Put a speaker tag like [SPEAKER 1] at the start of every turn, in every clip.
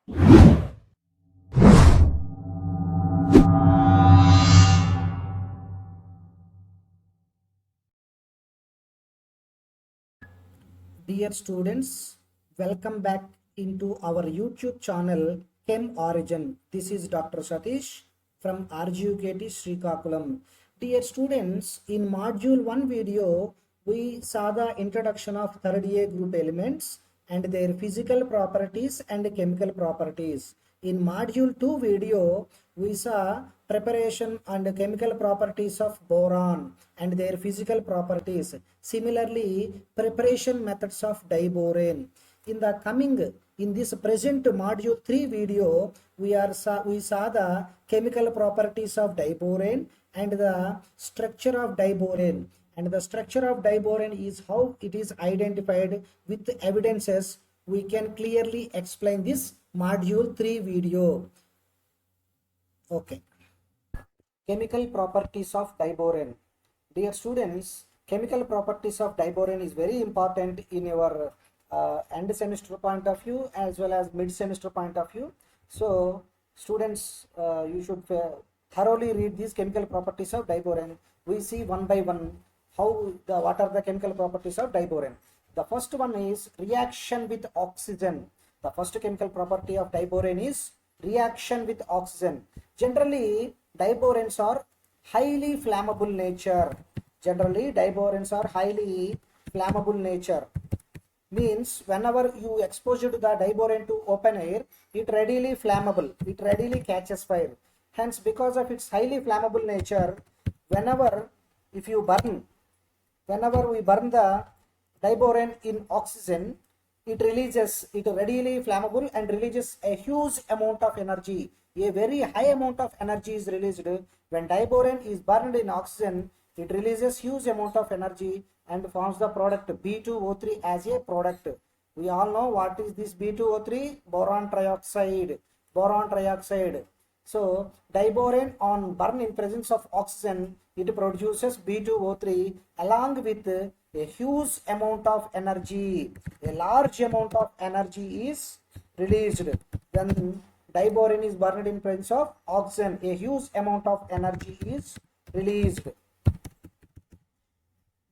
[SPEAKER 1] Dear students, welcome back into our YouTube channel Chem Origin. This is Dr. Satish from RGUKT Srikakulam. Dear students, in module 1 video, we saw the introduction of third A group elements and their physical properties and chemical properties. In module 2 video, we saw preparation and chemical properties of boron and their physical properties. Similarly, preparation methods of diborane. In this present module 3 video, we saw the chemical properties of diborane and the structure of diborane. And the structure of diborane is how it is identified with evidences. We can clearly explain this module 3 video. Okay. Chemical properties of diborane. Dear students, chemical properties of diborane is very important in your end semester point of view as well as mid semester point of view. So students, you should thoroughly read these chemical properties of diborane. We see one by one what are the chemical properties of diborane. The first one is reaction with oxygen. The first chemical property of diborane is reaction with oxygen. Generally, diboranes are highly flammable nature. Generally, diboranes are highly flammable nature. Means whenever you expose the diborane to open air, it readily flammable. It readily catches fire. Hence, because of its highly flammable nature, whenever we burn the diborane in oxygen, it readily flammable and releases a huge amount of energy. A very high amount of energy is released. When diborane is burned in oxygen, it releases huge amount of energy and forms the product B2O3 as a product. We all know what is this B2O3? Boron trioxide. Boron trioxide. So diborane on burn in presence of oxygen, it produces B2O3 along with a huge amount of energy. A large amount of energy is released. When diborane is burned in presence of oxygen, a huge amount of energy is released.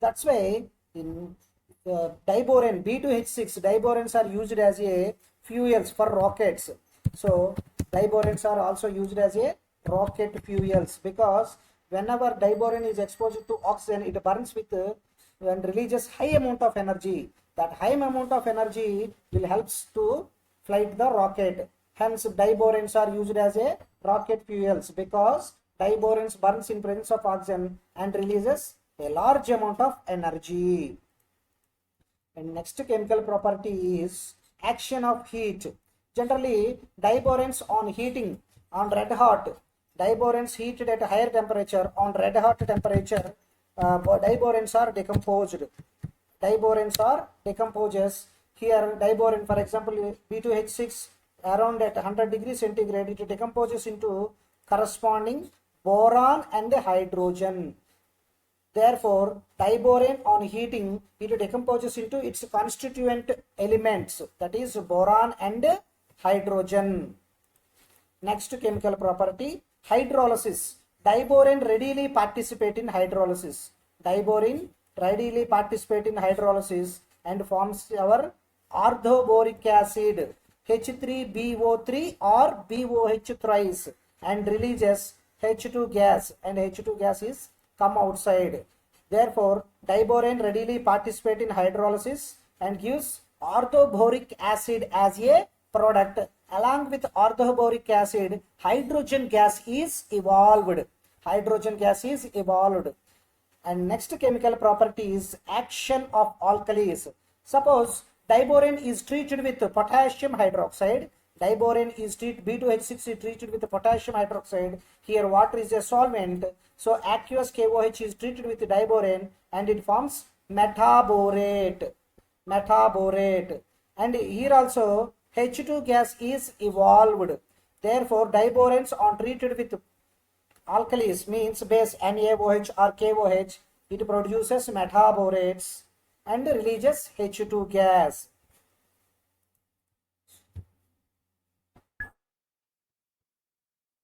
[SPEAKER 1] That's why in diborane B2H6, diboranes are used as a fuels for rockets. So diboranes are also used as a rocket fuels because whenever diborane is exposed to oxygen, it burns with and releases high amount of energy. That high amount of energy will helps to flight the rocket. Hence diboranes are used as a rocket fuels because diboranes burns in presence of oxygen and releases a large amount of energy. And next chemical property is action of heat. Generally, diboranes on heating on red hot, diboranes heated at a higher temperature on red hot temperature, diboranes are decomposed. Diboranes are decomposes. Here diborane, for example, B2H6 around at 100 degrees centigrade, it decomposes into corresponding boron and hydrogen. Therefore, diborane on heating, it decomposes into its constituent elements, that is boron and hydrogen. Next chemical property, hydrolysis. Diborane readily participate in hydrolysis. Diborane readily participate in hydrolysis and forms our orthoboric acid H3BO3 or BOH thrice and releases H2 gas, and H2 gas is come outside. Therefore, diborane readily participate in hydrolysis and gives orthoboric acid as a product. Along with orthoboric acid, hydrogen gas is evolved. Hydrogen gas is evolved. And next chemical property is action of alkalis. Suppose diborane is treated with potassium hydroxide. Diborane is B2H6 is treated with potassium hydroxide. Here water is a solvent. So aqueous KOH is treated with diborane and it forms metaborate. Metaborate. And here also H2 gas is evolved. Therefore, diboranes on treated with alkalis means base NaOH or KOH, it produces metaborates and releases H2 gas.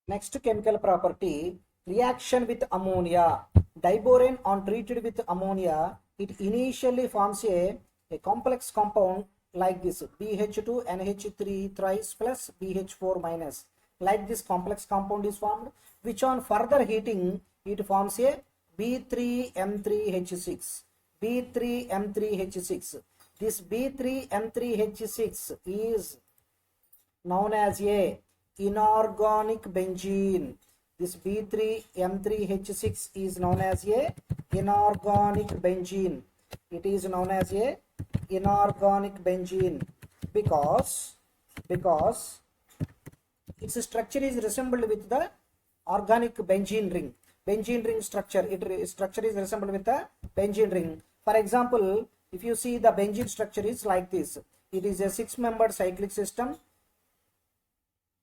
[SPEAKER 1] Next chemical property, reaction with ammonia. Diborane on treated with ammonia, it initially forms a complex compound like this, BH2NH3 thrice plus BH4 minus. Like this complex compound is formed, which on further heating, it forms a B3M3H6. B3M3H6. This B3M3H6 is known as a inorganic benzene. This B3M3H6 is known as a inorganic benzene. It is known as a inorganic benzene because its structure is resembled with the organic benzene ring. Benzene ring structure, structure is resembled with the benzene ring. For example, if you see the benzene structure is like this. It is a 6-membered cyclic system.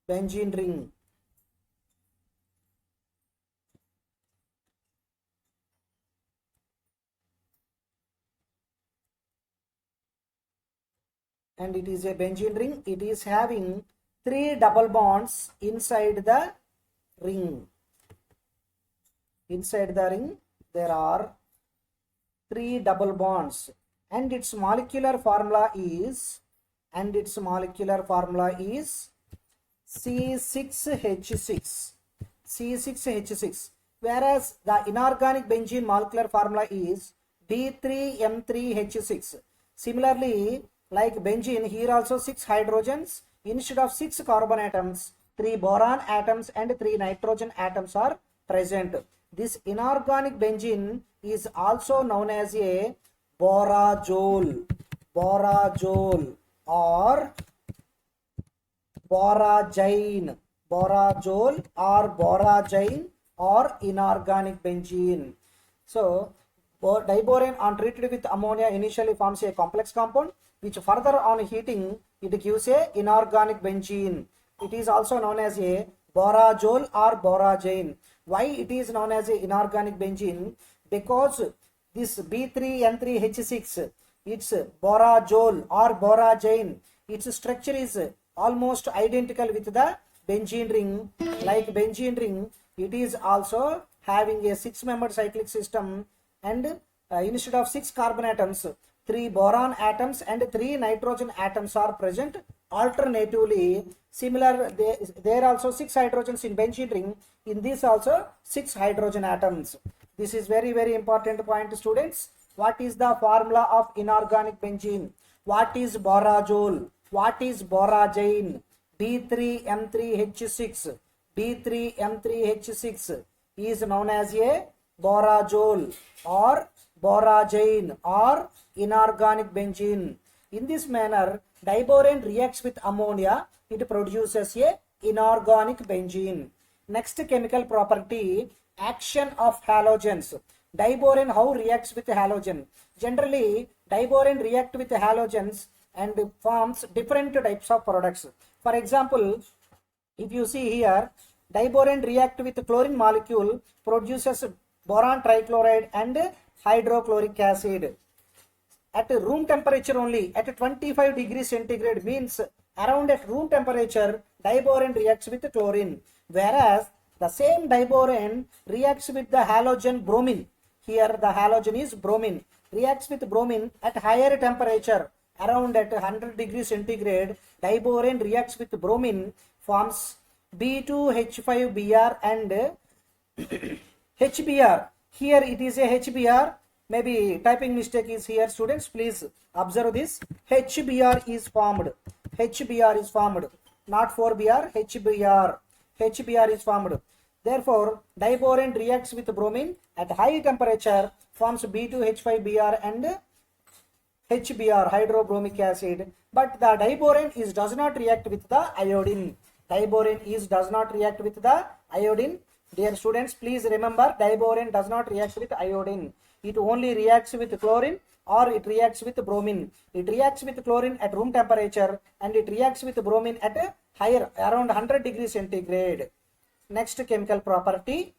[SPEAKER 1] Benzene ring. And it is a benzene ring. It is having 3 double bonds inside the ring. Inside the ring, there are 3 double bonds, and its molecular formula is C6H6. C6H6. Whereas the inorganic benzene molecular formula is B3M3H6. Similarly, like benzene, here also 6 hydrogens instead of 6 carbon atoms, 3 boron atoms and 3 nitrogen atoms are present. This inorganic benzene is also known as a borazole or borazine. Borazole or borazine or inorganic benzene. So, diborane on treated with ammonia initially forms a complex compound, which further on heating it gives a inorganic benzene. It is also known as a borazole or borazine. Why it is known as a inorganic benzene? Because this B3N3H6, its borazole or borazine, its structure is almost identical with the benzene ring. Like benzene ring, it is also having a 6-membered cyclic system, and instead of 6 carbon atoms, 3 boron atoms and 3 nitrogen atoms are present alternatively. Similar, there are also 6 hydrogens in benzene ring. In this also 6 hydrogen atoms. This is very important point, students. What is the formula of inorganic benzene? What is borazole? What is borazine? B3M3H6. B3M3H6 is known as a borazole or borazine or inorganic benzene. In this manner, diborane reacts with ammonia. It produces a inorganic benzene. Next chemical property, action of halogens. Diborane how reacts with halogen? Generally, diborane react with halogens and forms different types of products. For example, if you see here, diborane react with chlorine molecule, produces boron trichloride and hydrochloric acid. At room temperature only, at 25 degrees centigrade, means around at room temperature, diborane reacts with chlorine. Whereas the same diborane reacts with the halogen bromine. Here the halogen is bromine. Reacts with bromine at higher temperature, around at 100 degrees centigrade. Diborane reacts with bromine, forms B2H5Br and HBr. Here it is a HBr. Maybe typing mistake is here, students. Please observe this. HBr is formed. HBr is formed. Not 4Br, HBr. HBr is formed. Therefore, diborane reacts with bromine at high temperature, forms B2H5Br and HBr, hydrobromic acid. But the diborane does not react with the iodine. Diborane does not react with the iodine. Dear students, please remember, diborane does not react with iodine. It only reacts with chlorine or it reacts with bromine. It reacts with chlorine at room temperature and it reacts with bromine at a higher, around 100 degrees centigrade. Next chemical property,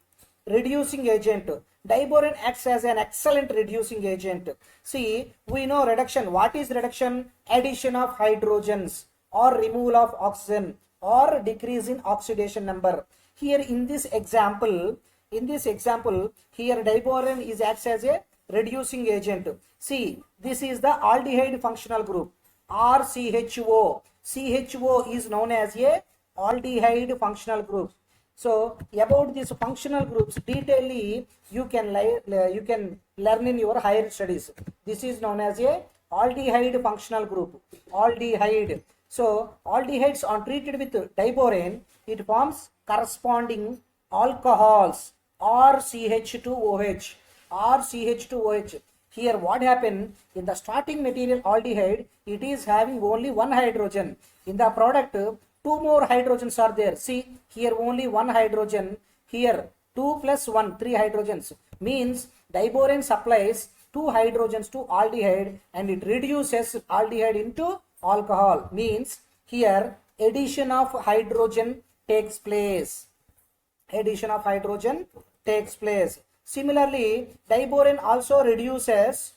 [SPEAKER 1] reducing agent. Diborane acts as an excellent reducing agent. See, we know reduction. What is reduction? Addition of hydrogens or removal of oxygen or decrease in oxidation number. here in this example, here diboron is acts as a reducing agent. See, this is the aldehyde functional group, RCHO. CHO is known as a aldehyde functional group. So about these functional groups detailedly you can learn in your higher studies. This is known as a aldehyde functional group. Aldehyde. So aldehydes are treated with diboron, it forms corresponding alcohols, RCH2OH. RCH2OH. Here what happened, in the starting material aldehyde, it is having only one hydrogen. In the product, two more hydrogens are there. See, here only one hydrogen. Here 2 plus 1, 3 hydrogens. Means diboron supplies 2 hydrogens to aldehyde and it reduces aldehyde into alcohol. Means here addition of hydrogen takes place. Addition of hydrogen takes place. Similarly, diboron also reduces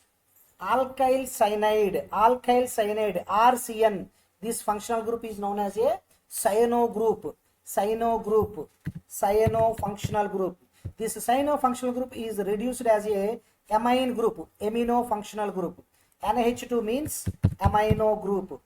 [SPEAKER 1] alkyl cyanide, RCN. This functional group is known as a cyano group, cyano functional group. This cyano functional group is reduced as a amine group, amino functional group. NH2 means amino group.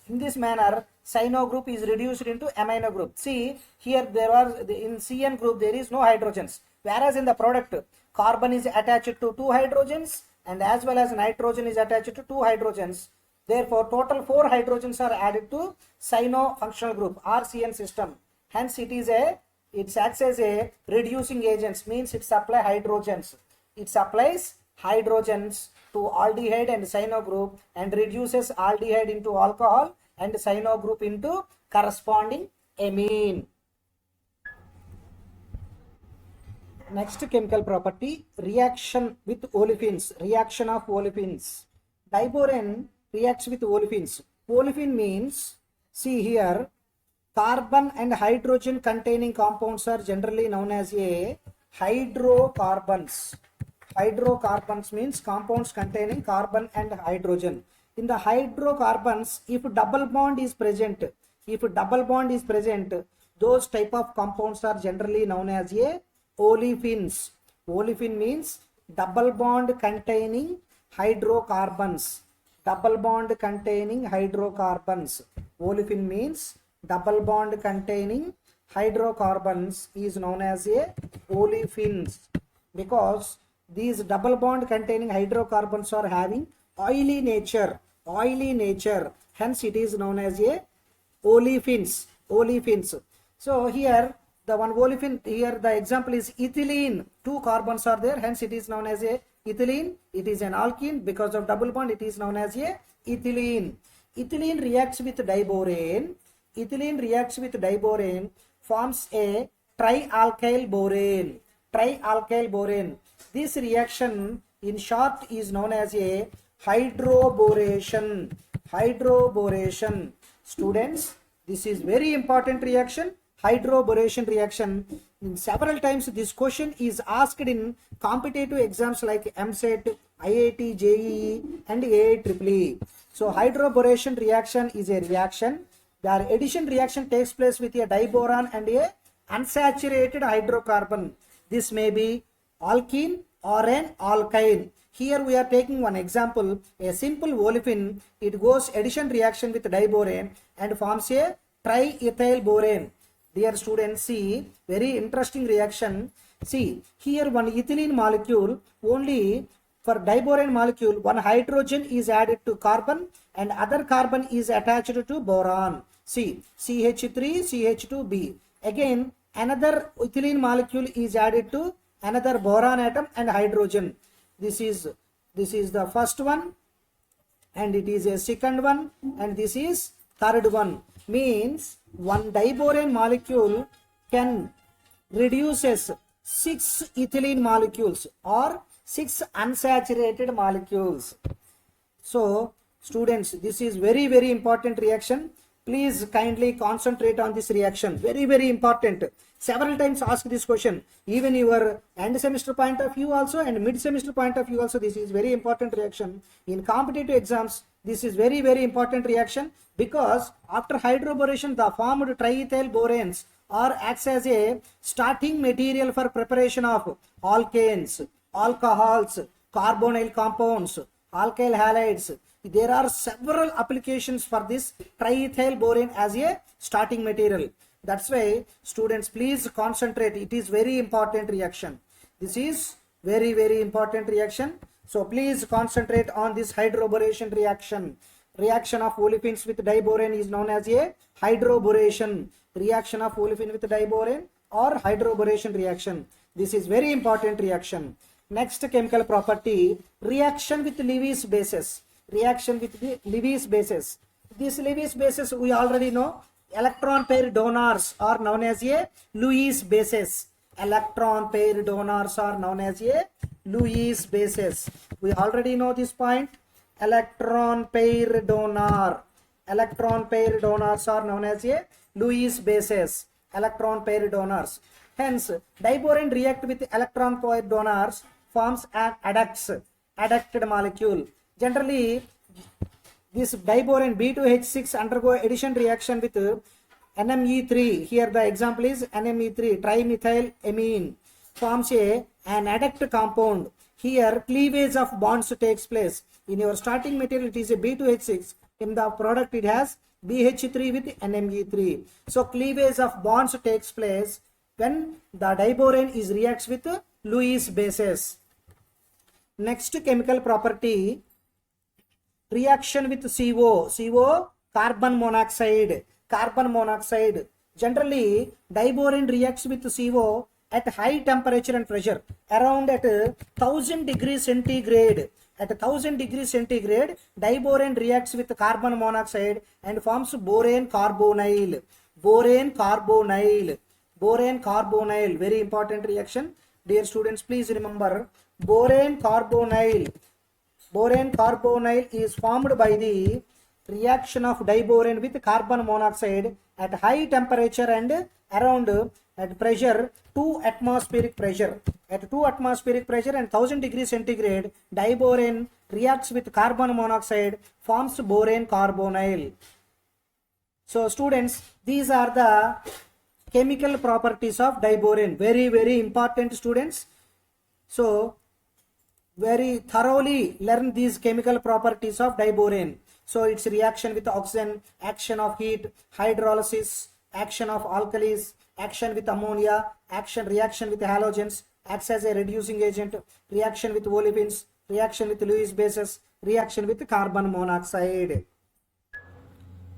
[SPEAKER 1] In this manner, cyano group is reduced into amino group. See, here in CN group there is no hydrogens. Whereas in the product, carbon is attached to 2 hydrogens and as well as nitrogen is attached to 2 hydrogens. Therefore, total 4 hydrogens are added to cyano functional group, RCN system. Hence, it acts as a reducing agent, means it supplies hydrogens. It supplies hydrogens to aldehyde and cyano group and reduces aldehyde into alcohol and cyano group into corresponding amine. Next chemical property, reaction with olefins, reaction of olefins. Diboron reacts with olefins. Olefin means, see here, carbon and hydrogen containing compounds are generally known as a hydrocarbons. Hydrocarbons means compounds containing carbon and hydrogen. In the hydrocarbons, if double bond is present, those type of compounds are generally known as a olefins. Olefin means double bond containing hydrocarbons. Double bond containing hydrocarbons. Olefin means double bond containing hydrocarbons is known as a olefins, because these double bond containing hydrocarbons are having oily nature. Hence it is known as a olefins. So here the one olefin, here the example is ethylene. 2 carbons are there, hence it is known as a ethylene. It is an alkene, because of double bond it is known as a ethylene. Ethylene reacts with diboron. Forms a trialkyl borane. This reaction in short is known as a hydroboration. Students, this is very important reaction, hydroboration reaction. In several times this question is asked in competitive exams like EAMCET, IIT, JEE and AIEEE. So hydroboration reaction is a reaction where addition reaction takes place with a diboron and a unsaturated hydrocarbon. This may be alkene or an alkyne. Here we are taking one example, a simple olefin. It goes addition reaction with diboron and forms a triethyl borane. Dear students, see, very interesting reaction. See, here one ethylene molecule, only for diboron molecule, one hydrogen is added to carbon and other carbon is attached to boron. See, CH3, CH2B. Again, another ethylene molecule is added to another boron atom and hydrogen. This is the first one, and it is a second one, and this is third one. Means one diboron molecule can reduces 6 ethylene molecules or 6 unsaturated molecules. So students, this is very, very important reaction. Please kindly concentrate on this reaction. Very, very important. Several times ask this question. Even your end semester point of view also and mid semester point of view also, this is very important reaction. In competitive exams, this is very, very important reaction, because after hydroboration the formed triethyl boranes or acts as a starting material for preparation of alkanes, alcohols, carbonyl compounds, alkyl halides. There are several applications for this triethyl borane as a starting material. That's why students, please concentrate. It is very important reaction. This is very important reaction. So please concentrate on this hydroboration reaction. Reaction of olefins with diborane is known as a hydroboration. Reaction of olefin with diborane or hydroboration reaction. This is very important reaction. Next chemical property, reaction with Lewis bases. Reaction with the Lewis bases. These Lewis bases we already know. Electron pair donors are known as a Lewis bases. Electron pair donors are known as a Lewis bases. We already know this point. Electron pair donor. Electron pair donors are known as a Lewis bases. Electron pair donors. Hence, diborane react with electron pair donors forms an adducted molecule. Generally, this diborane B2H6 undergo addition reaction with NMe3. Here the example is NMe3, trimethylamine, forms an adduct compound. Here cleavage of bonds takes place. In your starting material it is a B2H6. In the product it has BH3 with NMe3. So cleavage of bonds takes place when the diborane is reacts with Lewis bases. Next chemical property, reaction with CO, carbon monoxide. Carbon monoxide. Generally, diborane reacts with CO at high temperature and pressure, around at 1000 degrees centigrade. At 1000 degrees centigrade, diborane reacts with carbon monoxide and forms borane carbonyl. Borane carbonyl. Borane carbonyl. Very important reaction. Dear students, please remember, borane carbonyl. Borane carbonyl is formed by the reaction of diborane with carbon monoxide at high temperature and around at pressure 2 atmospheric pressure. At 2 atmospheric pressure and 1000 degrees centigrade, diborane reacts with carbon monoxide, forms borane carbonyl. So students, these are the chemical properties of diborane. Very important, students. So very thoroughly learn these chemical properties of diborane. So its reaction with oxygen, action of heat, hydrolysis, action of alkalis, action with ammonia, reaction with halogens, acts as a reducing agent, reaction with olefins, reaction with Lewis bases, reaction with carbon monoxide.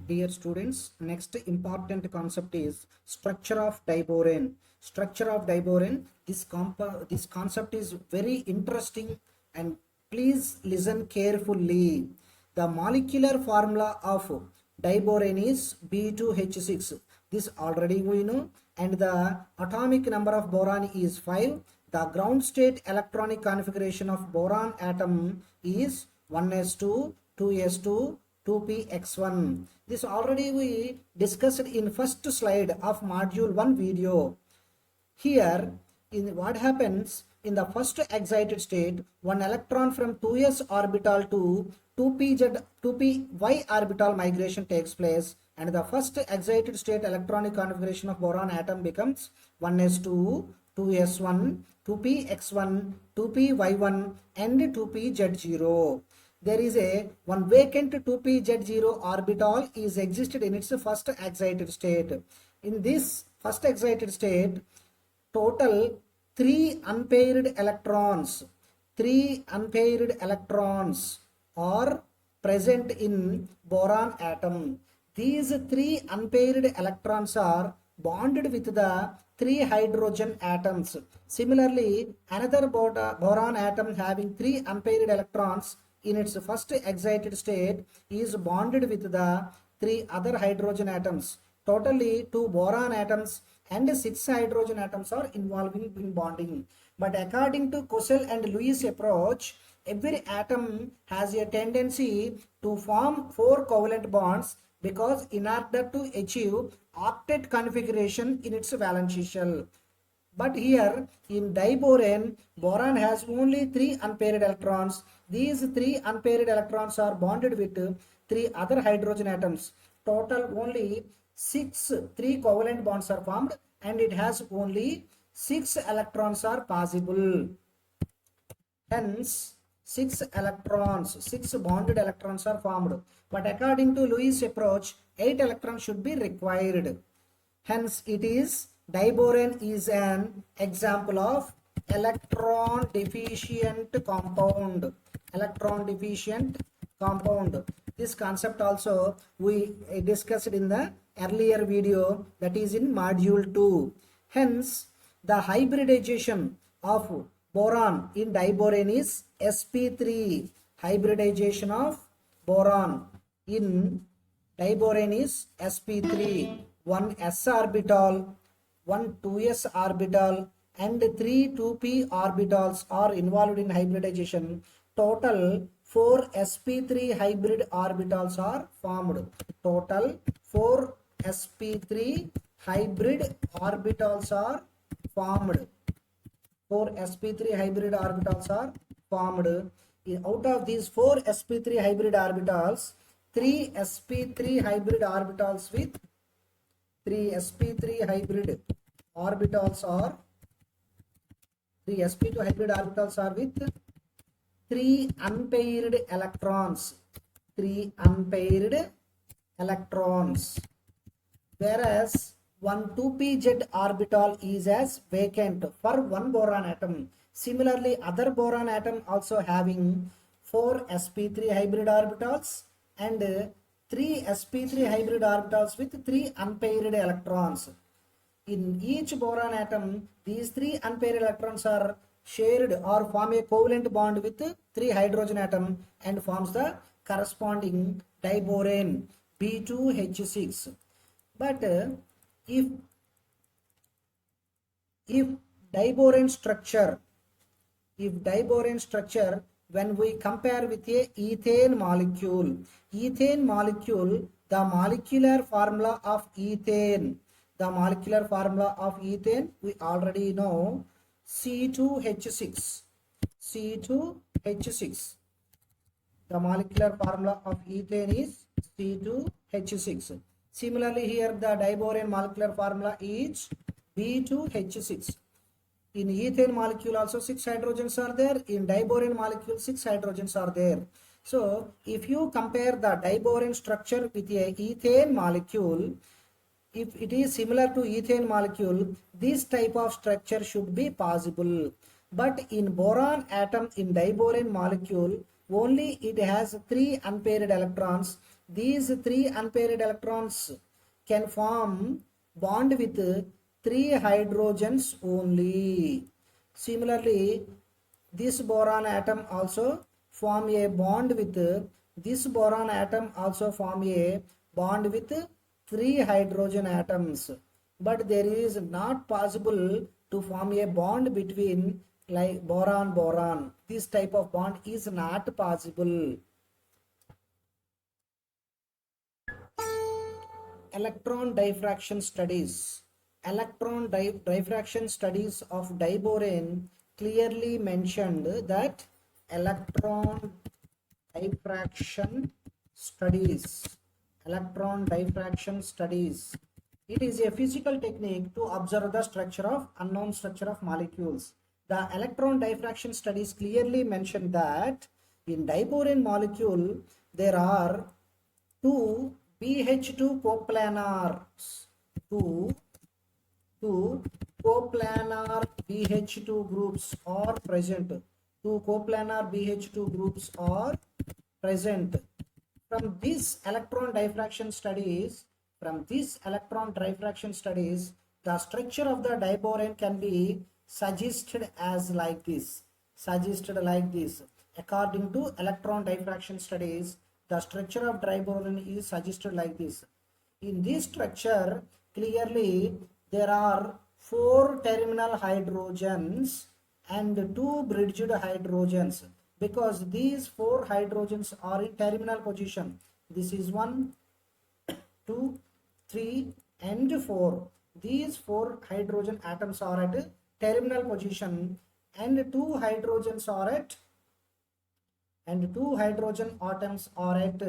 [SPEAKER 1] Dear students, next important concept is structure of diborane. Structure of diborane, this concept is very interesting and please listen carefully. The molecular formula of diborane is B2H6. This already we know, and the atomic number of boron is 5. The ground state electronic configuration of boron atom is 1s2, 2s2, 2px1. This already we discussed in first slide of module 1 video. Here, in what happens in the first excited state, one electron from 2s orbital to 2py orbital migration takes place, and the first excited state electronic configuration of boron atom becomes 1s2, 2s1, 2px1, 2py1 and 2pz0. There is a one vacant 2pz0 orbital is existed in its first excited state. In this first excited state, total 3 unpaired electrons are present in boron atom. These 3 unpaired electrons are bonded with the 3 hydrogen atoms. Similarly, another boron atom having 3 unpaired electrons in its first excited state is bonded with the 3 other hydrogen atoms. Totally 2 boron atoms and 6 hydrogen atoms are involving in bonding. But according to Kossel and Lewis approach, every atom has a tendency to form 4 covalent bonds, because in order to achieve octet configuration in its valence shell. But here in diborane, boron has only 3 unpaired electrons. These 3 unpaired electrons are bonded with 3 other hydrogen atoms. total only 3 covalent bonds are formed, and it has only 6 electrons are possible. Hence, 6 bonded electrons are formed. But according to Lewis approach, 8 electrons should be required. Hence, it is diborane is an example of electron deficient compound. Electron deficient compound. This concept also we discussed in the earlier video, that is in module 2. Hence, the hybridization of boron in diborane is sp3. Hybridization of boron in diborane is sp3. One s orbital, one 2s orbital, and 3 2p orbitals are involved in hybridization. Total 4 sp3 hybrid orbitals are formed. Total 4 sp3 hybrid orbitals are formed. 4 sp3 hybrid orbitals are formed. Out of these 4 sp3 hybrid orbitals, 3 sp3 hybrid orbitals with 3 sp3 hybrid orbitals are 3 sp2 hybrid orbitals are with 3 unpaired electrons. 3 unpaired electrons. Whereas one 2pz orbital is as vacant for one boron atom. Similarly, other boron atom also having 4 sp3 hybrid orbitals and 3 sp3 hybrid orbitals with 3 unpaired electrons. In each boron atom, these 3 unpaired electrons are shared or form a covalent bond with 3 hydrogen atom and forms the corresponding diborane B2H6. But if diborane structure, when we compare with a ethane molecule, the molecular formula of ethane, we already know, C2H6. The molecular formula of ethane is C2H6. Similarly, here the diborane molecular formula is B2H6. In ethane molecule also 6 hydrogens are there. In diborane molecule 6 hydrogens are there. So, if you compare the diborane structure with a ethane molecule, if it is similar to ethane molecule, this type of structure should be possible. But in boron atom in diborane molecule, only it has 3 unpaired electrons. These 3 unpaired electrons can form bond with 3 hydrogens only. Similarly, this boron atom also form a bond with 3 hydrogen atoms. But there is not possible to form a bond between like boron. This type of bond is not possible. Electron diffraction studies. Diffraction studies of diborane clearly mentioned that electron diffraction studies. It is a physical technique to observe the unknown structure of molecules. The electron diffraction studies clearly mention that in diborane molecule there are 2 BH2 coplanars. Two coplanar BH2 groups are present. 2 coplanar BH2 groups are present. From this electron diffraction studies, the structure of the diborane can be suggested like this. According to electron diffraction studies, the structure of diborane is suggested like this. In this structure, clearly there are 4 terminal hydrogens and 2 bridged hydrogens, because these 4 hydrogens are in terminal position. This is 1, 2, 3 and 4. These 4 hydrogen atoms are at terminal position and 2 hydrogen atoms are at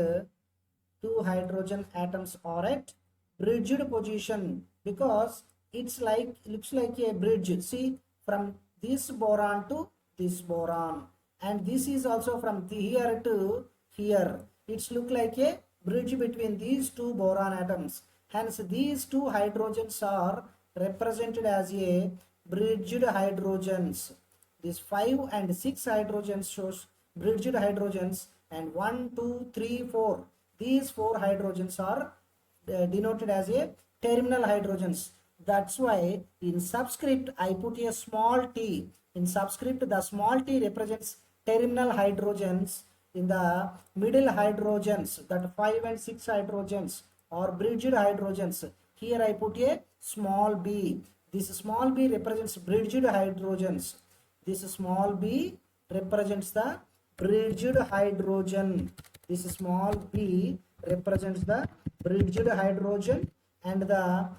[SPEAKER 1] two hydrogen atoms are at bridged position because it's like looks like a bridge. See, from this boron to this boron, and this is also from here to here. It's look like a bridge between these two boron atoms. Hence, these two hydrogens are represented as a bridged hydrogens. These 5 and 6 hydrogens shows bridged hydrogens, and 1, 2, 3, 4. These 4 hydrogens are denoted as a terminal hydrogens. That's why in subscript I put a small t. In subscript the small t represents terminal hydrogens. In the middle hydrogens, that 5 and 6 hydrogens or bridged hydrogens, here I put a small b. This small b represents bridged hydrogens. This small b represents the bridged hydrogen. This small b represents the bridged hydrogen, and the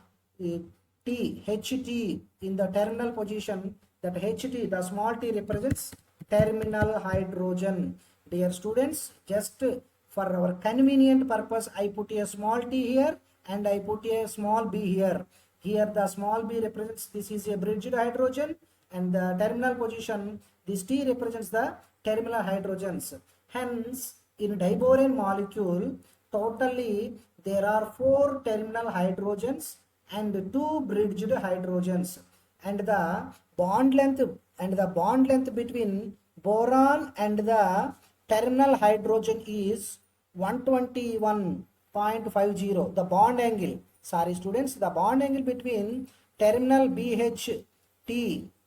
[SPEAKER 1] T, HT in the terminal position, that HT, the small t represents terminal hydrogen. Dear students, just for our convenient purpose, I put a small t here and I put a small b here. Here the small b represents, this is a bridged hydrogen, and the terminal position, this t represents the terminal hydrogens. Hence, in diborane molecule, totally there are 4 terminal hydrogens and 2 bridged hydrogens, and the bond length between boron and the terminal hydrogen is 121.50. The bond angle, sorry students, the bond angle between terminal BHT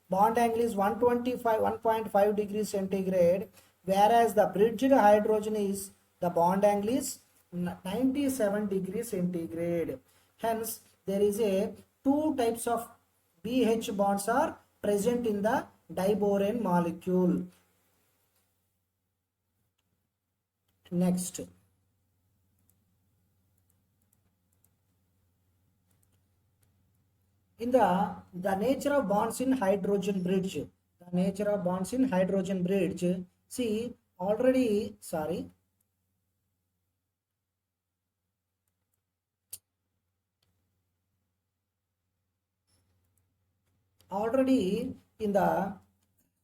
[SPEAKER 1] bond angle is 1.5 degrees centigrade, whereas the bridged hydrogen is, the bond angle is 97 degrees centigrade. Hence, there is a 2 types of BH bonds are present in the diborane molecule. Next, in the nature of bonds in hydrogen bridge, the nature of bonds in hydrogen bridge, see already, sorry, already in the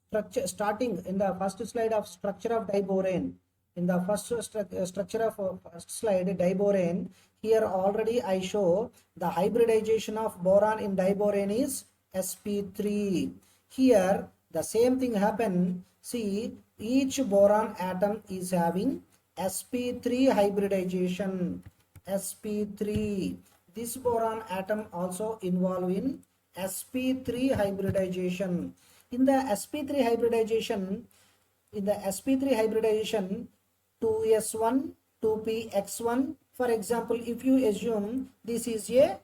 [SPEAKER 1] structure, starting in the first slide of structure of diborane, in the first structure of first slide diborane, here already I show the hybridization of boron in diborane is sp3. Here the same thing happen. See, each boron atom is having sp3 hybridization. sp3, this boron atom also involved in sp3 hybridization. In the sp3 hybridization, 2s1 2px1, for example, if you assume this is a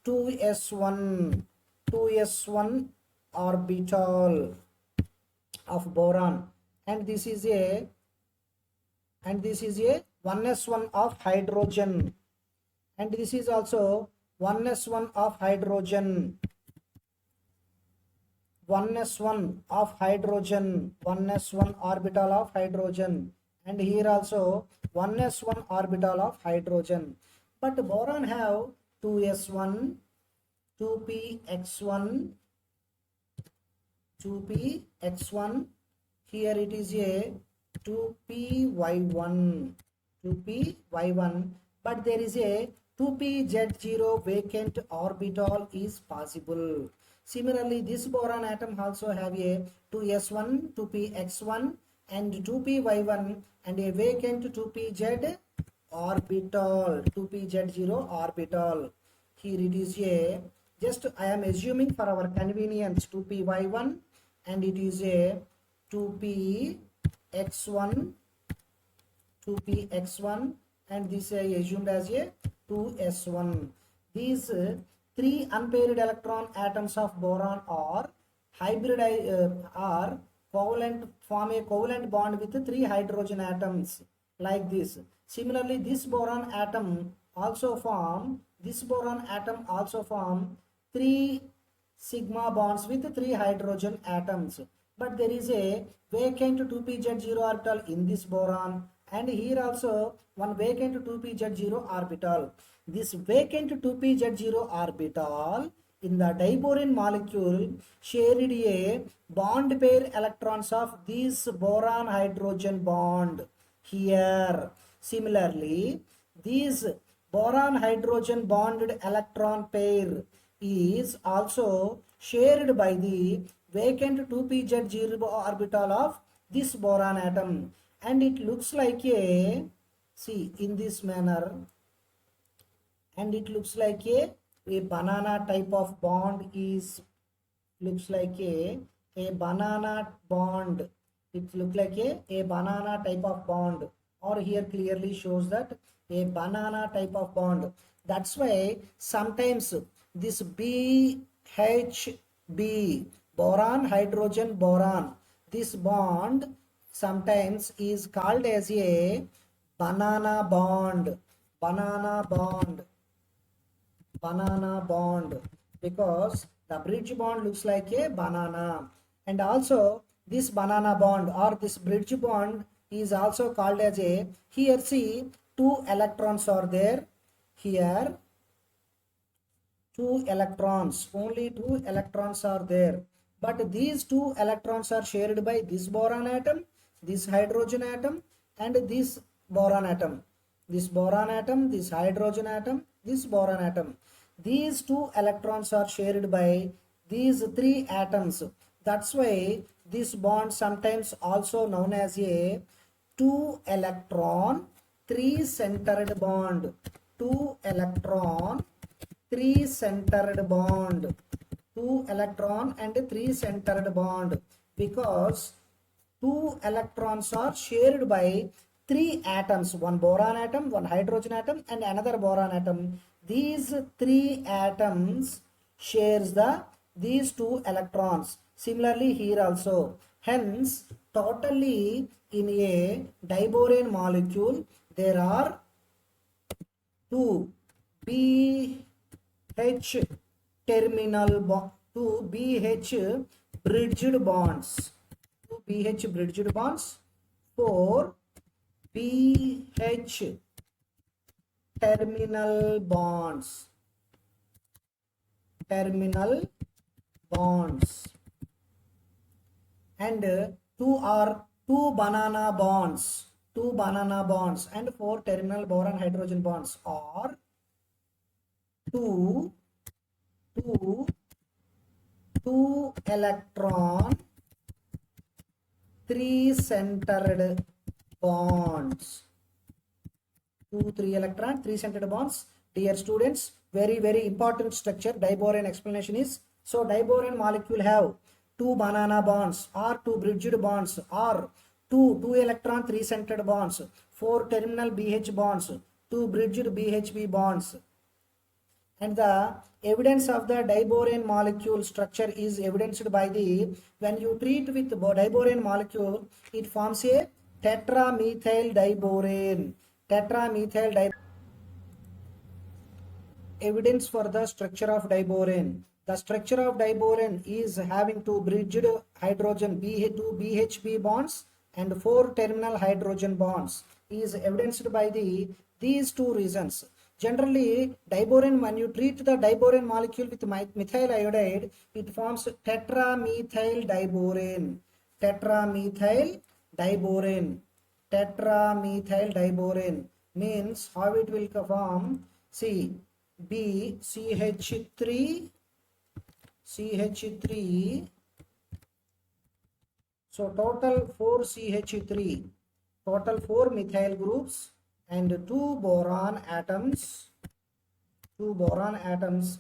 [SPEAKER 1] 2s1 orbital of boron, and this is a 1s1 of hydrogen, and this is also 1s1 of hydrogen, 1s1 of hydrogen, 1s1 orbital of hydrogen, and here also 1s1 orbital of hydrogen. But boron have 2s1, 2px1, 2px1, here it is a 2py1, but there is a 2pz0 vacant orbital is possible. Similarly, this boron atom also have a 2s1, 2px1 and 2py1 and a vacant 2pz orbital, 2pz0 orbital. Here it is a, just I am assuming for our convenience, 2py1 and it is a 2px1, and this I assumed as a 2s1. These 3 unpaired electron atoms of boron are form a covalent bond with 3 hydrogen atoms like this. Similarly, this boron atom also form 3 sigma bonds with 3 hydrogen atoms, but there is a vacant 2pz0 orbital in this boron and here also one vacant 2pz0 orbital. This vacant 2pz0 orbital in the diboron molecule shared a bond pair electrons of this boron hydrogen bond here. Similarly, this boron hydrogen bonded electron pair is also shared by the vacant 2pz0 orbital of this boron atom, and it looks like a, see, in this manner, and it looks like a banana type of bond is, looks like a banana bond. It looks like a banana type of bond, or here clearly shows that a banana type of bond. That's why sometimes this BHB, boron hydrogen boron, this bond sometimes is called as a banana bond, banana bond, banana bond, because the bridge bond looks like a banana. And also this banana bond or this bridge bond is also called as a, here see, two electrons are there, here two electrons, only two electrons are there, but these two electrons are shared by this boron atom, this hydrogen atom, and this boron atom, this boron atom, this hydrogen atom, this boron atom. These two electrons are shared by these three atoms. That's why this bond sometimes also known as a two electron three centered bond, two electron three centered bond, two electron and three centered bond, because two electrons are shared by three atoms, one boron atom, one hydrogen atom, and another boron atom. These three atoms shares these two electrons. Similarly here also. Hence, totally in a diboron molecule there are two BH terminal two BH bridged bonds, two BH bridged bonds, four BH terminal bonds, terminal bonds, and two banana bonds, two banana bonds, and four terminal boron hydrogen bonds, or two electron three centered bonds, three electron three centered bonds. Dear students, very important structure diboron explanation is, so diboron molecule have two banana bonds or two bridged bonds or two electron three centered bonds, four terminal BH bonds, two bridged BHB bonds. And the evidence of the diboron molecule structure is evidenced by the, when you treat with diboron molecule, it forms a tetramethyl diboron, tetramethyl diboron. Evidence for the structure of diboron. The structure of diboron is having two bridged hydrogen two BHB bonds and four terminal hydrogen bonds, is evidenced by these two reasons. Generally, diboron, when you treat the diboron molecule with methyl iodide, it forms tetramethyl diboron, tetramethyl diboron, tetramethyl diboron means how it will form, see, BCH3, CH3, so total 4 CH3, total 4 methyl groups and two boron atoms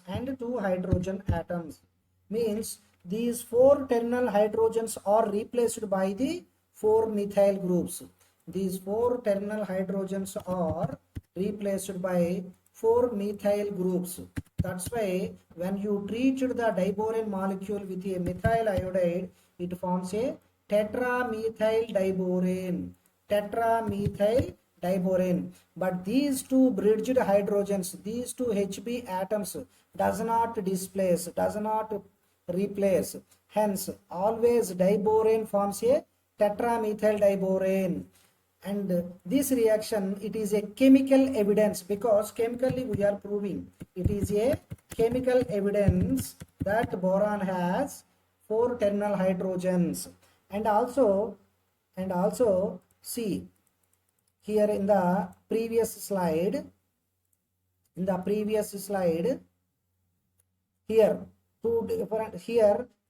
[SPEAKER 1] and two hydrogen atoms, means these four terminal hydrogens are replaced by the four methyl groups. These four terminal hydrogens are replaced by four methyl groups. That's why when you treat the diboron molecule with a methyl iodide, it forms a tetramethyl diboron, tetramethyl diboron. But these two bridged hydrogens, these two HB atoms does not displace, does not replace. Hence, always diboron forms a tetramethyl diboron. and this reaction, it is a chemical evidence, because chemically we are proving it is a chemical evidence that boron has 4 terminal hydrogens. And also see here in the previous slide, here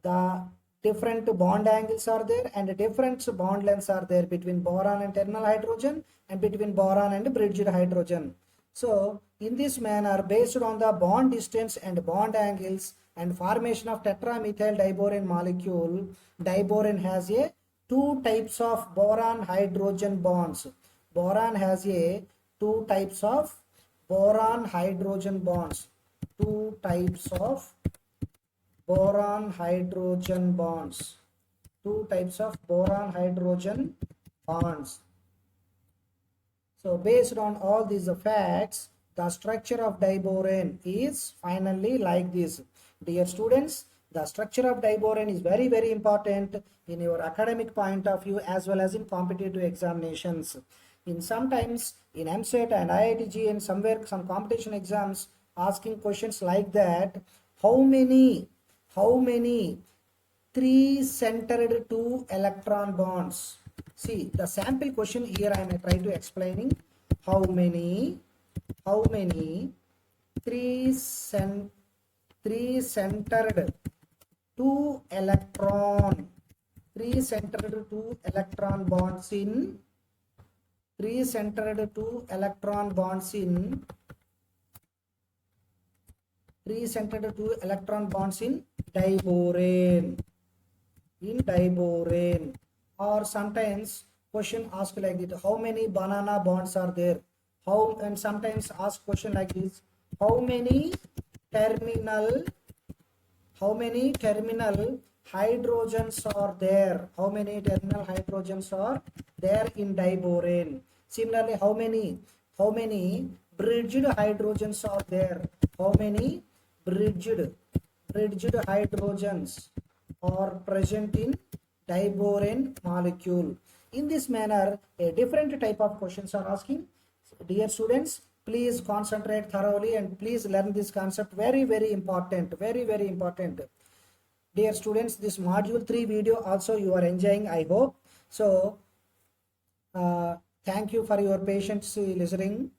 [SPEAKER 1] the different bond angles are there and different bond lengths are there between boron and terminal hydrogen and between boron and bridged hydrogen. So in this manner, based on the bond distance and bond angles and formation of tetramethyl diboron molecule, diboron has a 2 types of boron hydrogen bonds. Boron has a 2 types of boron hydrogen bonds. 2 types of boron hydrogen bonds. 2 types of boron hydrogen bonds. So based on all these facts, the structure of diboron is finally like this. Dear students, the structure of diboron is very, very important in your academic point of view as well as in competitive examinations. In sometimes in MCET and IITG and somewhere some competition exams asking questions like that, how many 3-centered 2 electron bonds? See the sample question here, I am trying to explaining how many 3-centered 2 electron 3-centered 2 electron bonds in 3-centered 2 electron bonds in 3-centered 2 electron bonds in diboron. Or sometimes question asked like this, how many banana bonds are there? And sometimes ask question like this, how many terminal hydrogens are there? How many terminal hydrogens are there in diboron? Similarly, how many bridged hydrogens are there? How many bridged hydrogens are present in diboron molecule? In this manner, a different type of questions are asking. Dear students, please concentrate thoroughly and please learn this concept. Very, very important. Very, very important. Dear students, this module 3 video also you are enjoying, I hope. So, thank you for your patience listening.